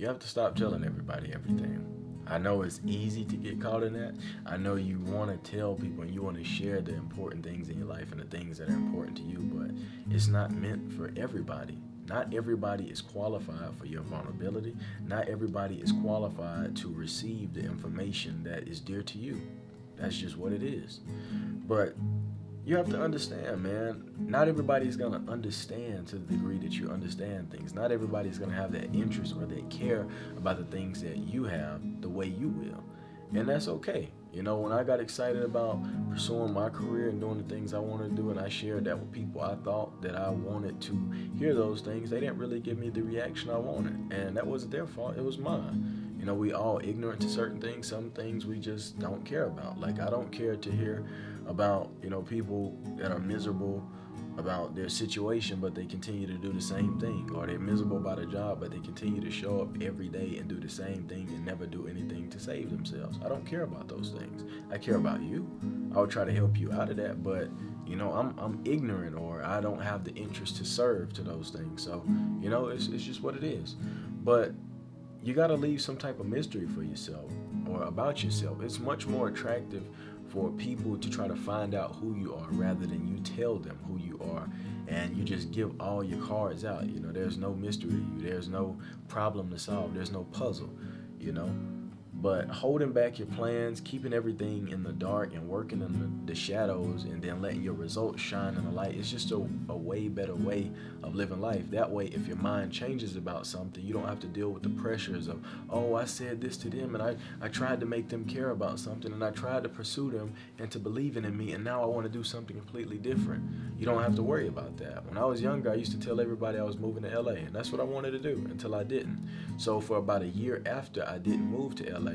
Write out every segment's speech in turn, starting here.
You have to stop telling everybody everything. I know it's easy to get caught in that. I know you want to tell people and you want to share the important things in your life and the things that are important to you, but it's not meant for everybody. Not everybody is qualified for your vulnerability. Not everybody is qualified to receive the information that is dear to you. That's just what it is. But you have to understand, man, not everybody's going to understand to the degree that you understand things. Not everybody's going to have that interest or that care about the things that you have the way you will. And that's okay. You know, when I got excited about pursuing my career and doing the things I wanted to do, and I shared that with people I thought that I wanted to hear those things, they didn't really give me the reaction I wanted. And that wasn't their fault, it was mine. You know, we all ignorant to certain things. Some things we just don't care about. Like, I don't care to hear about, people that are miserable about their situation, but they continue to do the same thing. Or they're miserable about a job, but they continue to show up every day and do the same thing and never do anything to save themselves. I don't care about those things. I care about you. I would try to help you out of that, but I'm ignorant, or I don't have the interest to serve to those things. So, it's just what it is. But you got to leave some type of mystery for yourself or about yourself. It's much more attractive for people to try to find out who you are rather than you tell them who you are and you just give all your cards out. There's no mystery to you. There's no problem to solve. There's no puzzle, you know. But holding back your plans, keeping everything in the dark and working in the shadows and then letting your results shine in the light is just a way better way of living life. That way, if your mind changes about something, you don't have to deal with the pressures of, oh, I said this to them and I tried to make them care about something and I tried to pursue them into believing in me and now I want to do something completely different. You don't have to worry about that. When I was younger, I used to tell everybody I was moving to LA, and that's what I wanted to do until I didn't. So for about a year after I didn't move to LA,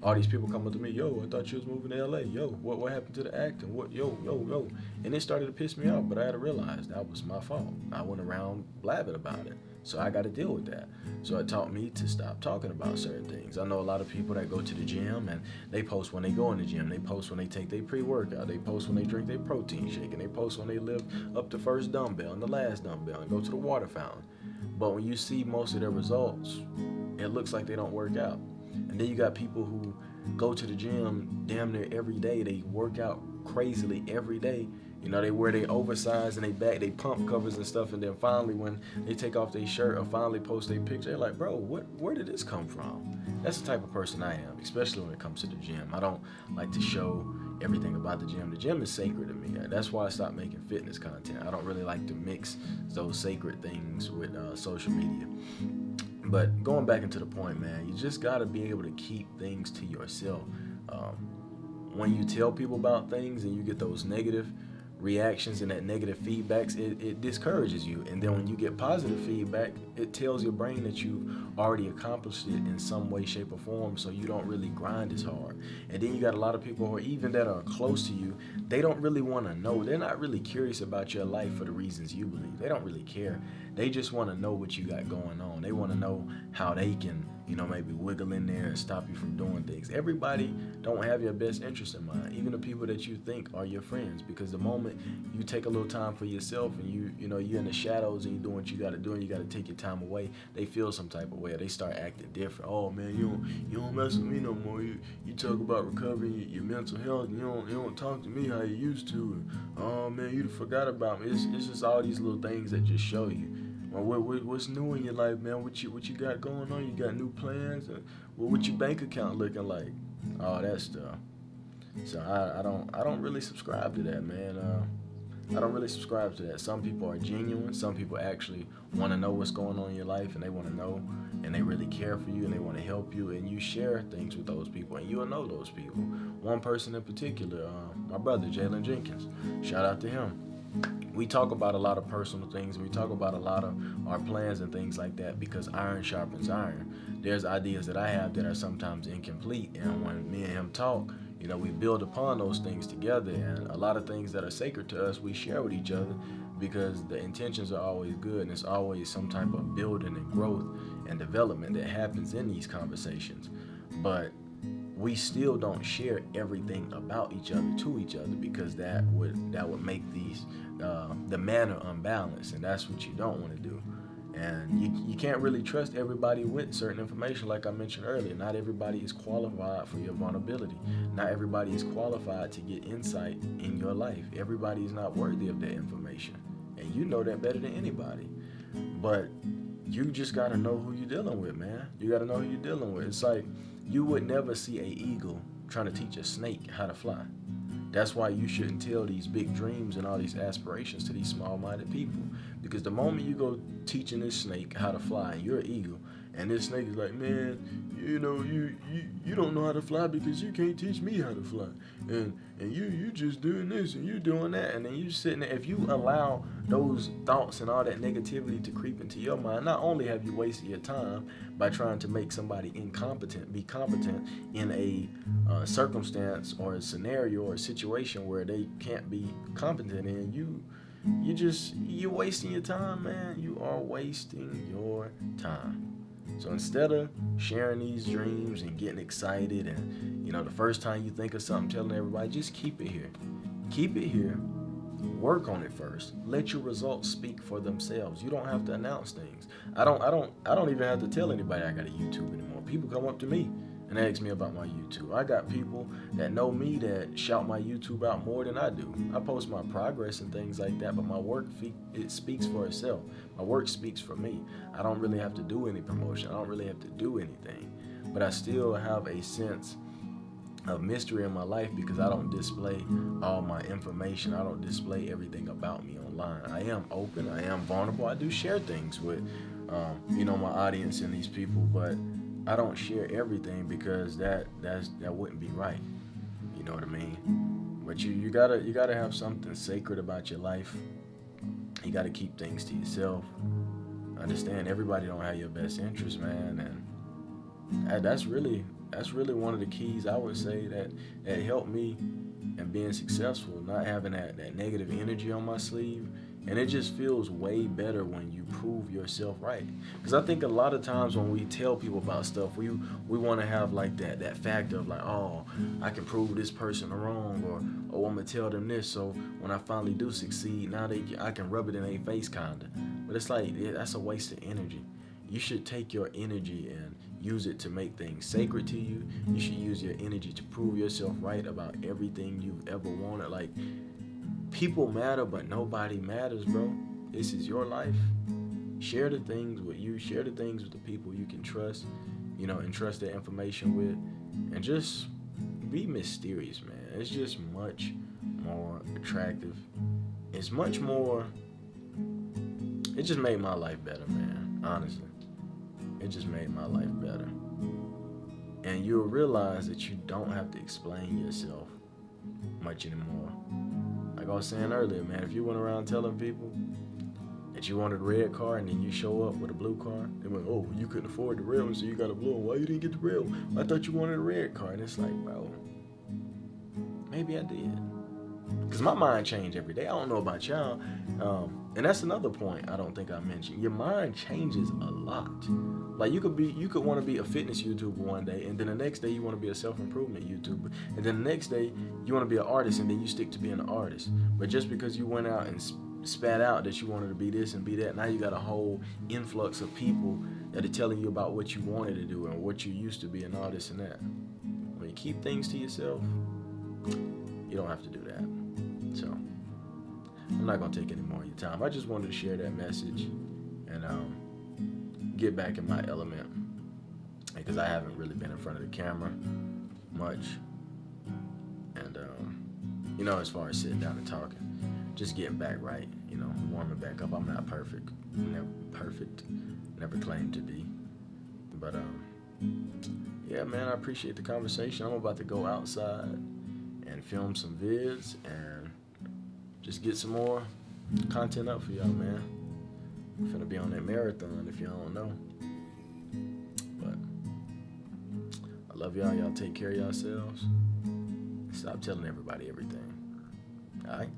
all these people come up to me, yo, I thought you was moving to LA. Yo, what happened to the acting? What, yo. And it started to piss me off, but I had to realize that was my fault. I went around blabbing about it. So I got to deal with that. So it taught me to stop talking about certain things. I know a lot of people that go to the gym and they post when they go in the gym. They post when they take their pre-workout. They post when they drink their protein shake. And they post when they lift up the first dumbbell and the last dumbbell and go to the water fountain. But when you see most of their results, it looks like they don't work out. And then you got people who go to the gym damn near every day. They work out crazily every day. They wear their oversized and they pump covers and stuff, and then finally when they take off their shirt or finally post their picture, they're like, bro, where did this come from? That's the type of person I am, especially when it comes to the gym. I don't like to show everything about the gym. The gym is sacred to me. That's why I stopped making fitness content. I don't really like to mix those sacred things with social media. But going back into the point, man, you just got to be able to keep things to yourself. When you tell people about things and you get those negative reactions and that negative feedbacks, it discourages you. And then when you get positive feedback, it tells your brain that you've already accomplished it in some way, shape, or form, so you don't really grind as hard. And then you got a lot of people who are even that are close to you, they don't really want to know. They're not really curious about your life for the reasons you believe. They don't really care. They just want to know what you got going on. They want to know how they can, maybe wiggle in there and stop you from doing things. Everybody don't have your best interest in mind, even the people that you think are your friends, because the moment you take a little time for yourself and you're in the shadows and you're doing what you got to do and you got to take your time away, they feel some type of way, or they start acting different. Oh man, you don't mess with me no more. You talk about recovering your mental health and you don't talk to me how you used to. And, oh man, you forgot about me. It's just all these little things that just show you. Well, what's new in your life, man? What you got going on? You got new plans? What your bank account looking like? All that stuff. So I don't really subscribe to that, man. I don't really subscribe to that. Some people are genuine. Some people actually want to know what's going on in your life, and they want to know, and they really care for you, and they want to help you, and you share things with those people, and you'll know those people. One person in particular, my brother, Jalen Jenkins. Shout out to him. We talk about a lot of personal things. We talk about a lot of our plans and things like that because iron sharpens iron. There's ideas that I have that are sometimes incomplete, and when me and him talk, we build upon those things together, and a lot of things that are sacred to us, we share with each other because the intentions are always good, and it's always some type of building and growth and development that happens in these conversations. But we still don't share everything about each other to each other because that would make the manner unbalanced, and that's what you don't want to do. And you can't really trust everybody with certain information, like I mentioned earlier. Not everybody is qualified for your vulnerability. Not everybody is qualified to get insight in your life. Everybody is not worthy of that information. And you know that better than anybody. But you just gotta know who you're dealing with, man. You gotta know who you're dealing with. It's like you would never see an eagle trying to teach a snake how to fly. That's why you shouldn't tell these big dreams and all these aspirations to these small-minded people. Because the moment you go teaching this snake how to fly, and you're an eagle, and this snake is like, man, you don't know how to fly because you can't teach me how to fly, and you just doing this and you doing that, and then you sitting there. If you allow those thoughts and all that negativity to creep into your mind, not only have you wasted your time by trying to make somebody incompetent be competent in a circumstance or a scenario or a situation where they can't be competent in, you're wasting your time, man. You are wasting your time. So instead of sharing these dreams and getting excited and, the first time you think of something, telling everybody, just keep it here. Keep it here. Work on it first. Let your results speak for themselves. You don't have to announce things. I don't even have to tell anybody I got a YouTube anymore. People come up to me and ask me about my YouTube. I got people that know me that shout my YouTube out more than I do. I post my progress and things like that, but my work, it speaks for itself. My work speaks for me. I don't really have to do any promotion. I don't really have to do anything. But I still have a sense of mystery in my life because I don't display all my information. I don't display everything about me online. I am open. I am vulnerable. I do share things with, my audience and these people, but I don't share everything because that wouldn't be right. You know what I mean? But you gotta have something sacred about your life. You gotta keep things to yourself. Understand everybody don't have your best interest, man, and that's really one of the keys I would say that helped me in being successful. Not having that negative energy on my sleeve. And it just feels way better when you prove yourself right. Because I think a lot of times when we tell people about stuff, we want to have like that factor of like, oh, I can prove this person wrong, or I'm going to tell them this, so when I finally do succeed, now I can rub it in their face kind of. But it's like, that's a waste of energy. You should take your energy and use it to make things sacred to you. You should use your energy to prove yourself right about everything you've ever wanted. Like, people matter, but nobody matters, bro. This is your life. Share the things with you. Share the things with the people you can trust, and trust that information with. And just be mysterious, man. It's just much more attractive. It's much more... It just made my life better, man. Honestly. It just made my life better. And you'll realize that you don't have to explain yourself much anymore. Like I was saying earlier, man, if you went around telling people that you wanted a red car and then you show up with a blue car, they went, oh, you couldn't afford the red one, so you got a blue one. Why you didn't get the red one? I thought you wanted a red car. And it's like, bro, maybe I did. Because my mind changed every day. I don't know about y'all. And that's another point I don't think I mentioned. Your mind changes a lot. Like you could want to be a fitness YouTuber one day, and then the next day you want to be a self-improvement YouTuber, and then the next day you want to be an artist, and then you stick to being an artist. But just because you went out and spat out that you wanted to be this and be that, now you got a whole influx of people that are telling you about what you wanted to do and what you used to be and all this and that. When you keep things to yourself, you don't have to do that. So I'm not gonna take any more of your time. I just wanted to share that message and get back in my element, because I haven't really been in front of the camera much, and as far as sitting down and talking, just getting back right, warming back up. I'm not perfect, never claimed to be, but yeah, man, I appreciate the conversation. I'm about to go outside and film some vids and just get some more content up for y'all, man. I'm finna be on that marathon if y'all don't know. But I love y'all. Y'all take care of yourselves. Stop telling everybody everything. All right?